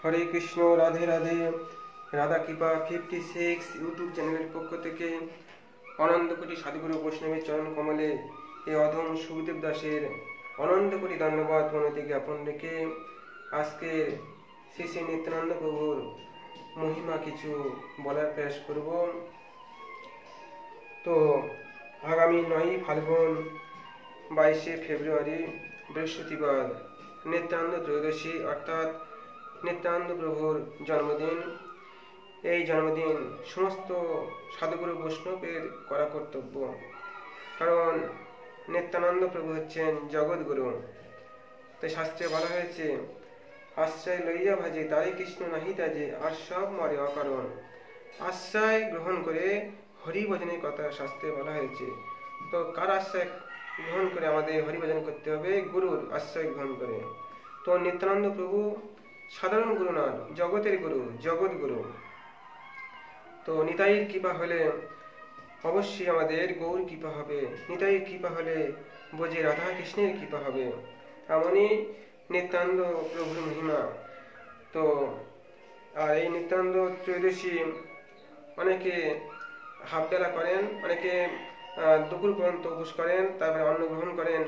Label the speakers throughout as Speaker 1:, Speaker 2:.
Speaker 1: হরে কৃষ্ণ, রাধে রাধে। রাধা কৃপা 56 ইউটিউব চ্যানেলের পক্ষ থেকে অনন্ত কোটি সাধুগুরু বৈষ্ণবের চরণ কমলে এই অধম সুখদেব দাসের অনন্ত কোটি ধন্যবাদ প্রণতি জ্ঞাপন রেখে আজকে শ্রী শ্রী নিত্যানন্দ প্রভুর মহিমা কিছু বলার প্রয়াস করব। তো আগামী 9 ফাল্গুন 22 ফেব্রুয়ারি বৃহস্পতিবার নিত্যানন্দ ত্রয়োদশী অর্থাৎ নিত্যানন্দ প্রভুর জন্মদিন। এই জন্মদিন সমস্ত সাধুগুরু বৈষ্ণবের করা কর্তব্য, কারণ নিত্যানন্দ প্রভু হচ্ছেন জগৎগুরু। তাই শাস্ত্রে বলা হয়েছে, আশ্রয় লইয়া ভাজে তাই কৃষ্ণ নাহি তাজে, আর সব মরে অকারণ। আশ্রয় গ্রহণ করে হরিভজনের কথা শাস্ত্রে বলা হয়েছে। তো কার আশ্রয় গ্রহণ করে আমাদের হরিভজন করতে হবে? গুরুর আশ্রয় গ্রহণ করে। তো নিত্যানন্দ প্রভু সাধারণ গুরু নন, জগতের গুরু, জগৎ গুরু। তো নিতাইয়ের কৃপা হলে অবশ্যই আমাদের গৌর কৃপা হবে, নিতাইয়ের কৃপা হলে বোঝে রাধা কৃষ্ণের কৃপা হবে। এমনই নিত্যানন্দ প্রভুর মহিমা। তো আর এই নিত্যানন্দ ত্রয়োদশী অনেকে হাফবেলা করেন, অনেকে দুপুর পর্যন্ত উপোস করেন, তারপরে অন্ন গ্রহণ করেন।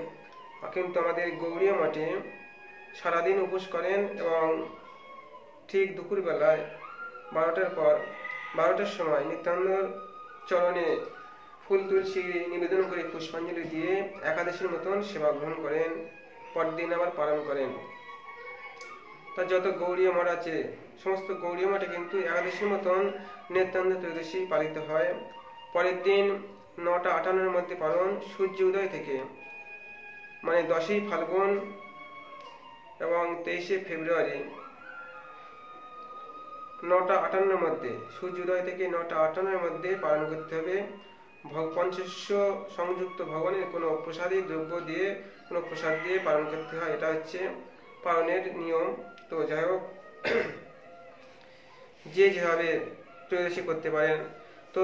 Speaker 1: কিন্তু আমাদের গৌড়ীয় মঠে সারাদিন উপোস করেন এবং ঠিক দুপুরবেলায় 12টার পর 12টার সময় নিত্যানন্দর চরণে ফুল তুলসী নিবেদন করে পুষ্পাঞ্জলি দিয়ে একাদশীর মতন সেবা গ্রহণ করেন, পরদিন আবার পালন করেন। তার যত গৌড়ীয় মঠ আছে সমস্ত গৌড়ীয় মঠে কিন্তু একাদশীর মতন নিত্যানন্দ ত্রয়োদশী পালিত হয়। পরের দিন 9টা 58-এর মধ্যে পালন, সূর্য উদয় থেকে, মানে 10ই ফাল্গুন এবং 23শে ফেব্রুয়ারি 9টা 58-এর মধ্যে, সূর্যোদয় থেকে 9টা 58-এর মধ্যে পালন করতে হবে। পঞ্চস্য সংযুক্ত ভগবানের কোনো প্রসাদী দ্রব্য দিয়ে, কোনো প্রসাদ দিয়ে পালন করতে হয়। এটা হচ্ছে পালনের নিয়ম। তো যাই হোক, যে যেভাবে ত্রয়োদশী করতে পারেন। তো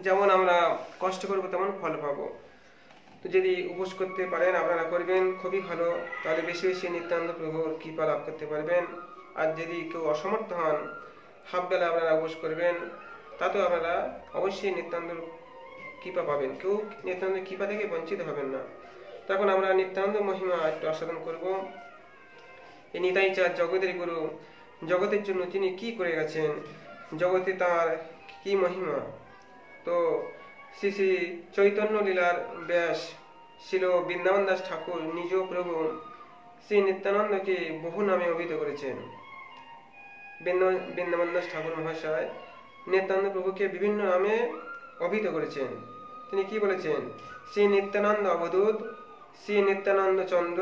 Speaker 1: যেমন আমরা কষ্ট করবো তেমন ফল পাবো। তো যদি উপোস করতে পারেন আপনারা করবেন, খুবই ভালো, তাহলে বেশি বেশি নিত্যানন্দ প্রভুর কৃপা লাভ করতে পারবেন। আর যদি কেউ অসমর্থ হন, হাফ বেলা আপনারা উপোস করবেন, তাতেও আপনারা অবশ্যই নিত্যানন্দের কৃপা পাবেন। কেউ নিত্যানন্দের কৃপা থেকে বঞ্চিত হবেন না। তখন আমরা নিত্যানন্দ মহিমা একটু আস্বাদন করব। এই নিতাই চাঁদ জগতের গুরু, জগতের জন্য তিনি কি করে গেছেন, জগতে তার কি মহিমা। তো শ্রী শ্রী চৈতন্য লীলার ব্যাস ছিল বৃন্দাবন দাস ঠাকুর নিজ প্রভু শ্রী নিত্যানন্দকে বহু নামে অভিহিত করেছেন। বৃন্দাবন দাস ঠাকুর মহাশয় নিত্যানন্দ প্রভুকে বিভিন্ন নামে অভিহিত করেছেন। তিনি কি বলেছেন? শ্রী নিত্যানন্দ অবধূত, শ্রী নিত্যানন্দ চন্দ্র,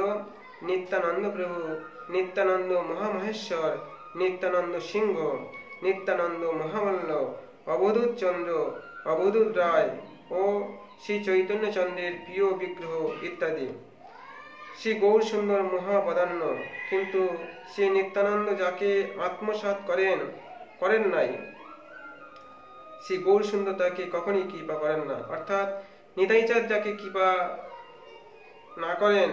Speaker 1: নিত্যানন্দ প্রভু, নিত্যানন্দ মহামহেশ্বর, নিত্যানন্দ সিংহ, নিত্যানন্দ মহামল্ল, অবধূত চন্দ্র, অবধূত রায় ও শ্রী চৈতন্য চন্দ্রের প্রিয় বিগ্রহ ইত্যাদি। শ্রী গৌর সুন্দর মহাবদান্য। কিন্তু শ্রী নিত্যানন্দ যাকে আত্মসাৎ করেন নাই, শ্রী গৌর সুন্দর তাকে কখনই কৃপা করেন না। অর্থাৎ নিতাই চাঁদ যাকে কৃপা না করেন,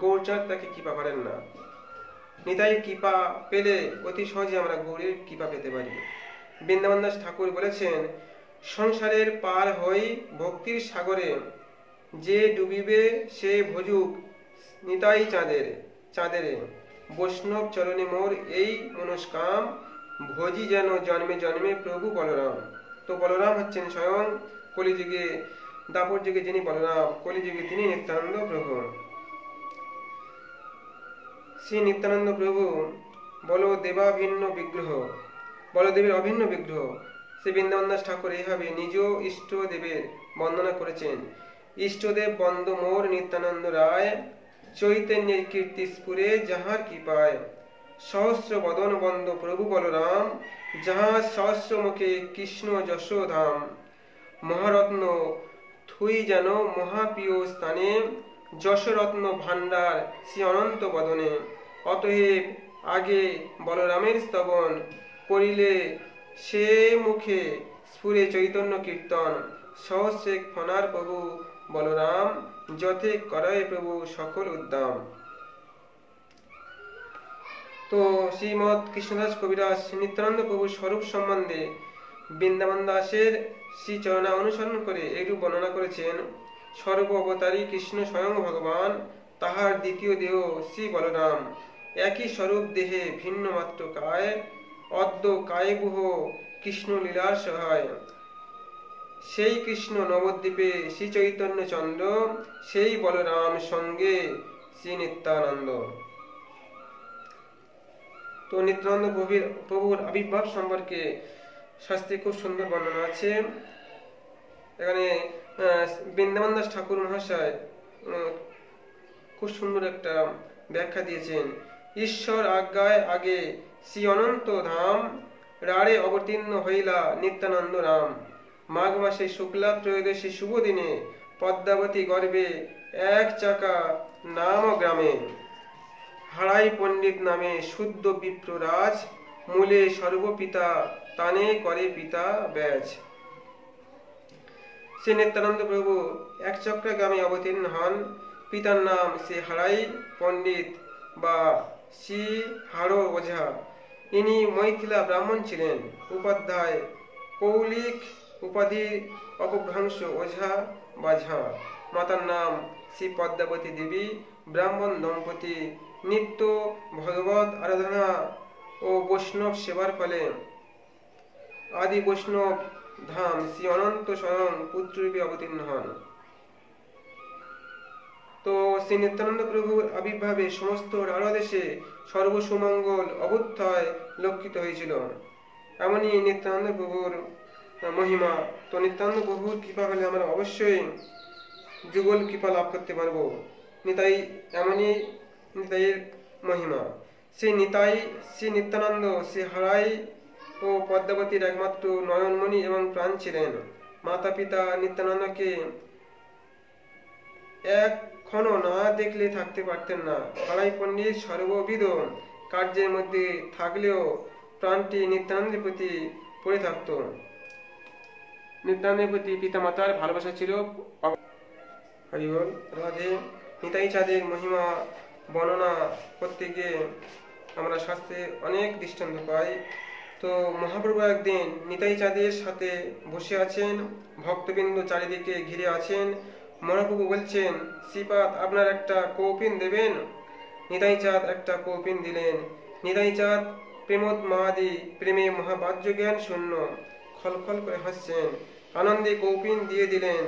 Speaker 1: গৌরচাঁদ তাকে কৃপা করেন না। নিতাই কৃপা পেলে অতি সহজে আমরা গৌরের কৃপা পেতে পারি। বৃন্দাবন দাস ঠাকুর বলেছেন, সংসারের পার হই ভক্তির সাগরে, যে ডুবিবে সে ভজুক নিতাই চাঁদেরে, বৈষ্ণব চরণে মোর এই মনস্কাম, ভজি যেন জন্মে জন্মে প্রভু বলরাম। তো বলরাম হচ্ছেন স্বয়ং কলিযুগে, দাপর যুগে যিনি বলরাম, কলিযুগে তিনি নিত্যানন্দ প্রভু। শ্রী নিত্যানন্দ প্রভু বলদেবাভিন্ন বিগ্রহ, বলদেবের অভিন্ন বিগ্রহ। শ্রী বৃন্দাবন দাস ঠাকুর এইভাবে নিজ ইষ্ট দেবের বন্দনা করেছেন। ইষ্টদেব বন্দ মোর নিত্যানন্দ রায়, চৈতন্যের কীর্তি স্ফুরে যাহার কৃপায়, সহস্র বদন বন্দ প্রভু বলরাম, যাহার সহস্র মুখে কৃষ্ণ যশোধাম, মহারত্ন থুই যেন মহাপ্রিয় স্থানে, যশরত্ন ভাণ্ডার শ্রী অনন্ত বদনে। অতএব আগে বলরামের স্তবন, করিলে সে মুখে স্ফুরে চৈতন্য কীর্তন, সহস্রেক ফনার প্রভু বলরাম, যথে করায় প্রভু সকল উদ্দাম। তো শ্রীমৎ কৃষ্ণদাস কবিরাজ নিত্যানন্দ প্রভুর স্বরূপ সম্বন্ধে বৃন্দাবন দাসের শ্রীচরণা অনুসরণ করে এইরূপ বর্ণনা করেছেন। সর্ব অবতারী কৃষ্ণ স্বয়ং ভগবান, তাহার দ্বিতীয় দেহ শ্রী বলরাম। একই স্বরূপ দেহে ভিন্ন মাত্র কায়, অদ্য কায়বুহ কৃষ্ণ লীলার সহায়। সেই কৃষ্ণ নবদ্বীপে শ্রী চৈতন্য চন্দ্র, সেই বলরাম সঙ্গে শ্রী নিত্যানন্দ। তো নিত্যানন্দ প্রভুর আবির্ভাব সম্পর্কে শাস্ত্রে খুব সুন্দর বর্ণনা আছে। এখানে বৃন্দাবন দাস ঠাকুর মহাশয় খুব সুন্দর একটা ব্যাখ্যা দিয়েছেন। ঈশ্বর আজ্ঞায় আগে শ্রী অনন্ত ধাম, রাড়ে অবতীর্ণ হইলা নিত্যানন্দ রাম। মাঘ মাসে শুক্লা ত্রয়োদশী শুভ দিনে পদ্মাবতী গর্ভে এক চাকা নাম গ্রামে। হারাই পণ্ডিত নামে শুদ্ধ বিপ্ররাজ, মূলে সর্বপিতা তানে করে পিতা ব্যাজ। শ্রী নিত্যানন্দ প্রভু এক চক্রা গ্রামে অবতীর্ণ হন। পিতার নাম শ্রী হারাই পণ্ডিত বা শ্রী হাড়ো ওঝা। ইনি মৈথিলা ব্রাহ্মণ ছিলেন। উপাধ্যায় কৌলিক উপাধি অপভ্রংশ ওঝা বা ঝা। মাতার নাম শ্রী পদ্মাবতী দেবী। ব্রাহ্মণ দম্পতি নিত্য ভগবত আরাধনা ও বৈষ্ণব সেবার ফলে আদি বৈষ্ণব ধাম শ্রী অনন্ত স্বয়ং পুত্ররূপে অবতীর্ণ হন। তো শ্রী নিত্যানন্দ প্রভুর আবির্ভাবে সমস্ত রাঢ়দেশে সর্বসুমঙ্গল অভ্যুদয় লক্ষিত হয়েছিল। এমনই নিত্যানন্দ প্রভুর মহিমা। তো নিত্যানন্দ প্রভুর কৃপা হলে আমরা অবশ্যই যুগল কৃপা লাভ করতে পারবো। নিতাই এমনই নিতাইয়ের মহিমা। শ্রী নিতাই শ্রী নিত্যানন্দ শ্রী হারাই ও পদ্মাবতীর একমাত্র নয়নমণি এবং প্রাণ ছিলেন। মাতা পিতা নিত্যানন্দকে এখনো না দেখলে থাকতে পারতেন না। হারাই পণ্ডিত সর্ববিধ কার্যের মধ্যে থাকলেও প্রাণটি নিত্যানন্দের প্রতি পড়ে থাকত। নিত্যানন্দের প্রতি পিতা মাতার ভালোবাসা ছিল। হরিবল রাধে। নিতাই চাঁদের মহিমা বর্ণনা করতে গিয়ে আমরা শাস্ত্রে অনেক দৃষ্টান্ত পাই। তো মহাপ্রভু একদিন নিতাই চাঁদের সাথে বসে আছেন, ভক্তবৃন্দ চারিদিকে ঘিরে আছেন। মহাপ্রভু বলছেন, শ্রীপাদ আপনার একটা কৌপিন দেবেন? নিতাই চাঁদ একটা কৌপিন দিলেন। নিতাই চাঁদ প্রেমোন্মাদী প্রেমে মহাবাহ্য জ্ঞান শূন্য খলখল করে হাসছেন। আনন্দে কৌপিন দিয়ে দিলেন।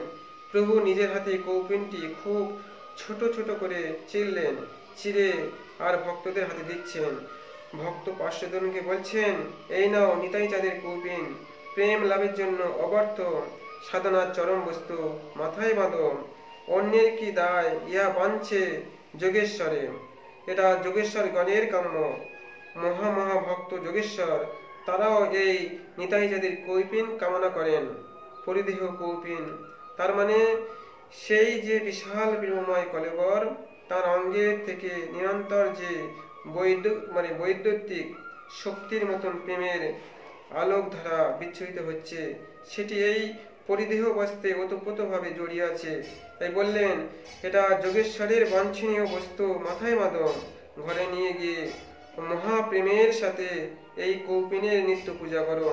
Speaker 1: প্রভু নিজের হাতে কৌপিনটি খুব ছোট ছোট করে চিরলেন, চিরে আর ভক্তদের হাতে দিচ্ছেন। ভক্ত 500 জনকে বলছেন, এই নাও নিতাই চাঁদের কৌপিন, প্রেম লাভের জন্য অবর্থ সাধনার চরম বস্তু, মাথায় বাঁধো। অন্যের কি দায়, ইহা বাঞ্ছে যোগেশ্বরে। এটা যোগেশ্বর গণের কাম্য। মহা ভক্ত যোগেশ্বর তারাও এই নিতাই চাঁদের কৌপিন কামনা করেন। পরিদেহ কৌপিন তার মানে সেই যে বিশাল প্রেমময় কলেবর, তার অঙ্গের থেকে নিরন্তর যে বৈদ্যুতিক শক্তির মতন প্রেমের আলোক ধারা বিচ্ছুরিত হচ্ছে, সেটি এই পরিদেহ বস্ত্রে ওতপ্রোতভাবে জড়িয়ে আছে। তাই বললেন, এটা যোগেশ্বরের বাঞ্ছনীয় বস্তু, মাথায় বাঁধো। ঘরে নিয়ে গিয়ে মহাপ্রেমের সাথে এই কৌপিনের নিত্য পূজা করো।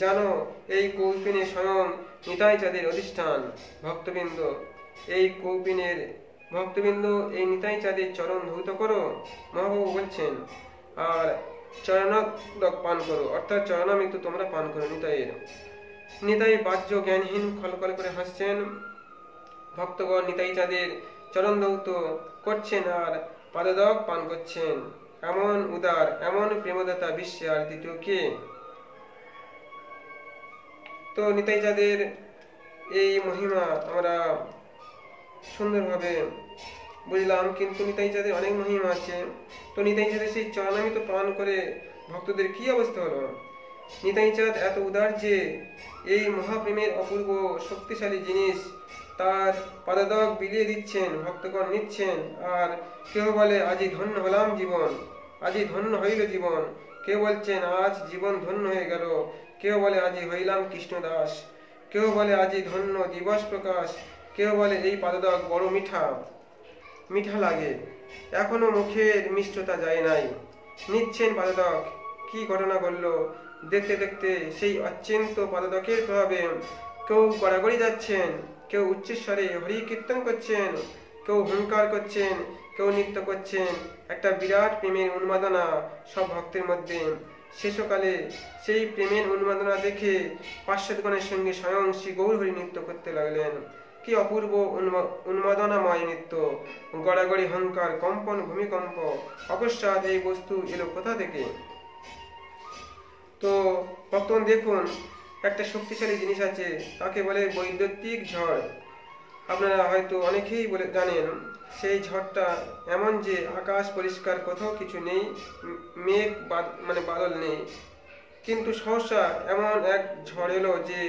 Speaker 1: জানো এই কৌপিনে স্বয়ং নিতাই চাঁদের অধিষ্ঠান। ভক্তবৃন্দ এই নিতাই চাঁদের চরণ ধৌত করো, মহাপ্রভু বলছেন, আর চরণামৃত পান করো, অর্থাৎ চরণামৃত তোমরা পান করো নিতাইয়ের। নিতাই বাহ্য জ্ঞানহীন খলখল করে হাসছেন। ভক্তগণ নিতাই চাঁদের চরণ ধৌত করছেন আর পাদদক পান করছেন। এমন উদার, এমন প্রেমদাতা বিশ্বে আর দ্বিতীয় কে? তো নিতাই চাঁদের এই মহিমা আমরা সুন্দরভাবে বুঝলাম, কিন্তু নিতাই চাঁদের অনেক মহিমা আছে। তো নিতাই চাঁদের সেই চরণামৃত পান করে ভক্তদের কি অবস্থা হলো? নিতাই চাঁদ এত উদার যে এই মহাপ্রেমের অপূর্ব শক্তিশালী জিনিস তার পাদদক বিলিয়ে দিচ্ছেন, ভক্তগণ নিচ্ছেন। আর কেউ বলে, আজি ধন্য হলাম জীবন, আজি ধন্য হইল জীবন। কেউ বলছেন, আজ জীবন ধন্য হয়ে গেল। কেউ বলে, আজি হইলাম কৃষ্ণদাস। কেউ বলে, আজি ধন্য দিবস প্রকাশ। কেউ বলে, এই পাদদক বড় মিঠা লাগে, এখনো মুখের মিষ্টতা যায় নাই। নিচ্ছেন পাদক। কি ঘটনা ঘটল! দেখতে দেখতে সেই অচিন্ত পাদকের প্রভাবে কেউ গড়াগড়ি যাচ্ছেন, কেউ উচ্চস্বরে হরি কীর্তন করছেন, কেউ হুঙ্কার করছেন, কেউ নৃত্য করছেন। একটা বিরাট প্রেমের উন্মাদনা সব ভক্তের মধ্যে। শেষকালে সেই প্রেমের উন্মাদনা দেখে পার্শ্বদগণের সঙ্গে স্বয়ং শ্রী গৌরহরি নৃত্য করতে লাগলেন। কি অপূর্ব উন্মাদনাময় নৃত্য! গড়াগড়ি, হংকার, কম্পন, ভূমিকম্প। অকস্মাৎ এই বস্তু এলো কোথা থেকে? তো বর্তমান দেখুন, একটা শক্তিশালী জিনিস আছে, তাকে বলে বৈদ্যুতিক ঝড়। আপনারা হয়তো অনেকেই বলে জানেন, সেই ঝড়টা এমন যে আকাশ পরিষ্কার, কোথাও কিছু নেই, মেঘ বাদল নেই, কিন্তু সহসা এমন এক ঝড় এলো যে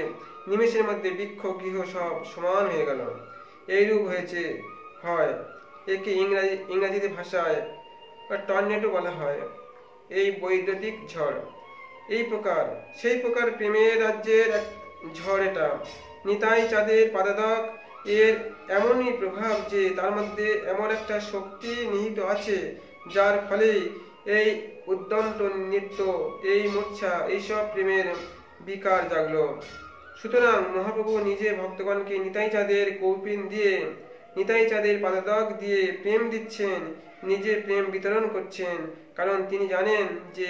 Speaker 1: নিমেষের মধ্যে বৃক্ষ গৃহ সব সমান হয়ে গেল। এইরূপ হয়। একে ইংরাজিতে ভাষায় টর্নেডো বলা হয়, এই বৈদ্যুতিক ঝড়। সেই প্রকার প্রেমের রাজ্যের এক ঝড় এটা। নিতাই চাঁদের পাদক এর এমনই প্রভাব যে তার মধ্যে এমন একটা শক্তি নিহিত আছে, যার ফলে এই উদ্দণ্ড নৃত্য, এই মূর্ছা, এইসব প্রেমের বিকার জাগলো। সুতরাং মহাপ্রভু নিজে ভক্তগণকে নিতাই চাঁদের কৌপিন দিয়ে, নিতাই চাঁদের পাদক দিয়ে প্রেম দিচ্ছেন, নিজে প্রেম বিতরণ করছেন। কারণ তিনি জানেন যে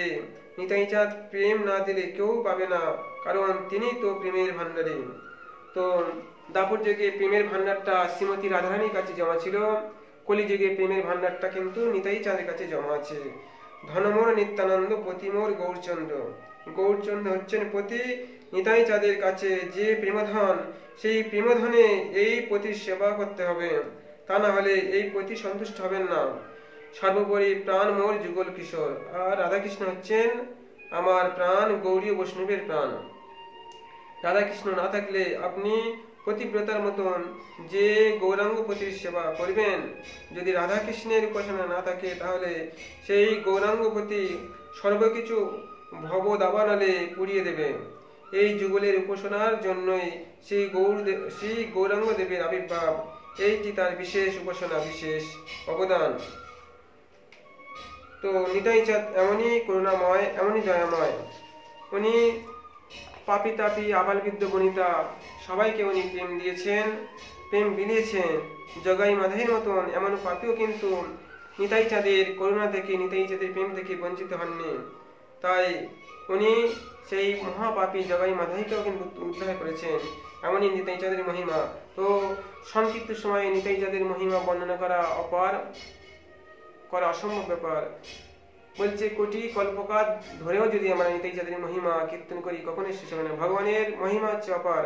Speaker 1: নিতাই চাঁদ প্রেম না দিলে কেউ পাবে না, কারণ তিনি তো প্রেমের ভান্ডারী। তো দাপর যুগে প্রেমের ভান্ডারটা শ্রীমতী রাধারানীর কাছে জমা ছিল, কলিযুগে প্রেমের ভান্ডারটা কিন্তু নিতাই চাঁদের কাছে জমা আছে। ধনমোর নিত্যানন্দ পতিমোর গৌরচন্দ্র। গৌরচন্দ্র হচ্ছেন পতি, নিতাই চাঁদের কাছে যে প্রেমধন, সেই প্রেমধনে এই পতির সেবা করতে হবে, তা না হলে এই পতি সন্তুষ্ট হবেন না। সর্বোপরি প্রাণ মোর যুগল কিশোর, আর রাধাকৃষ্ণ হচ্ছেন আমার প্রাণ, গৌরীয় বৈষ্ণবের প্রাণ। রাধাকৃষ্ণ না থাকলে আপনি পতিব্রতার মতন যে গৌরাঙ্গ পতির সেবা করবেন, যদি রাধাকৃষ্ণের উপাসনা না থাকে, তাহলে সেই গৌরাঙ্গ পতি সর্বকিছু ভব দাবানলে পুড়িয়ে দেবে। এই যুগলের উপাসনার জন্যই শ্রী গৌরাঙ্গ দেবের আবির্ভাব। এইটি তার বিশেষ উপাসনা, বিশেষ অবদান। তো নিতাই চাঁদ এমনই করুণাময়, এমনই দয়াময়। উনি পাপি তাপি আবাল বৃদ্ধ বনিতা সবাইকে উনি প্রেম দিয়েছেন, প্রেম বিলিয়েছেন। জগাই মাধাইয়ের মতন এমন পাপিও কিন্তু নিতাই চাঁদের করুণা থেকে, নিতাই চাঁদের প্রেম থেকে বঞ্চিত হননি। তাই উনি সেই মহাপাপী জগাই মাধাইকেও কিন্তু উদ্ধার করেছেন। এমনই নিতাই চাঁদের মহিমা। তো সংক্ষিপ্ত সময়ে নিতাই চাঁদের মহিমা বর্ণনা করা অসম্ভব ব্যাপার। বলছে কোটি কল্পকাল ধরেও যদি আমরা নিতাই চাঁদের মহিমা কীর্তন করি, কখনোই শেষ হবে না। ভগবানের মহিমা হচ্ছে অপার,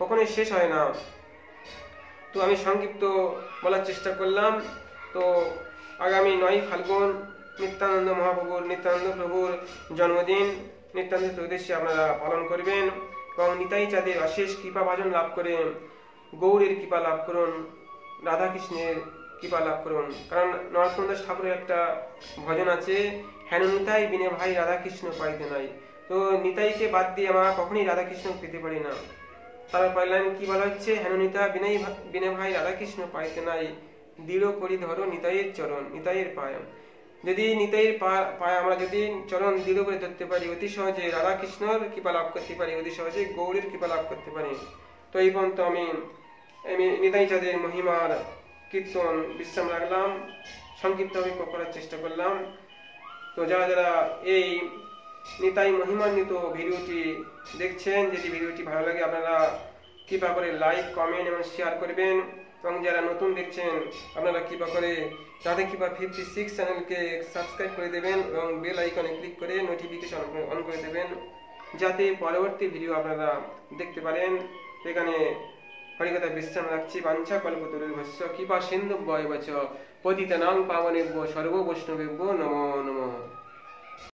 Speaker 1: কখনোই শেষ হয় না। তো আমি সংক্ষিপ্ত বলার চেষ্টা করলাম। তো আগামী 9 ফাল্গুন নিত্যানন্দ মহাপ্রভুর, নিত্যানন্দ প্রভুর জন্মদিন, নিত্যানন্দ ত্রয়োদশী আপনারা পালন করবেন এবং নিতাই চাঁদের অশেষ কৃপা ভাজন লাভ করে গৌরের কৃপা লাভ করুন, রাধাকৃষ্ণের কৃপা লাভ করুন। কারণ নরোত্তম দাস ঠাকুরের একটা ভজন আছে, হেন নিতাই বিনে ভাই রাধাকৃষ্ণ পাইতে নাই। তো নিতাইকে বাদ দিয়ে আমরা কখনই রাধাকৃষ্ণ পেতে পারি না। তার পরের কি বলা হচ্ছে, হেন নিতা বিনে ভাই রাধাকৃষ্ণ পাইতে নাই, দৃঢ় করি ধরো নিতাইয়ের চরণ, নিতাইয়ের পায়। যদি নিতাইয়ের পায় আমরা যদি চরণ দৃঢ় করে ধরতে পারি, অতি সহজে রাধাকৃষ্ণর কৃপা লাভ করতে পারি, অতি সহজে গৌরের কৃপা লাভ করতে পারি। তো এই পর্যন্ত আমি নিতাই চাঁদের মহিমার কীর্তন বিশ্রাম রাখলাম, সংক্ষিপ্তভাবে করার চেষ্টা করলাম। তো যারা এই নিতাই মহিমান্বিত ভিডিওটি দেখছেন, যদি ভিডিওটি ভালো লাগে আপনারা কৃপা করে লাইক, কমেন্ট এবং শেয়ার করবেন। এবং যারা নতুন দেখছেন আপনারা কৃপা করে রাধে কৃপা 56 চ্যানেলকে সাবস্ক্রাইব করে দেবেন এবং বেল আইকনে ক্লিক করে নোটিফিকেশন অন করে দেবেন, যাতে পরবর্তী ভিডিও আপনারা দেখতে পারেন। এখানে হরিকথা বিশ্রাম রাখছি। বাঞ্ছা কল্পতরুভ্যশ্চ কৃপা সিন্ধুভ্যেব চ পতিতানাং পাবনেভ্যো সর্ব বৈষ্ণবেভ্যো নমো নমঃ।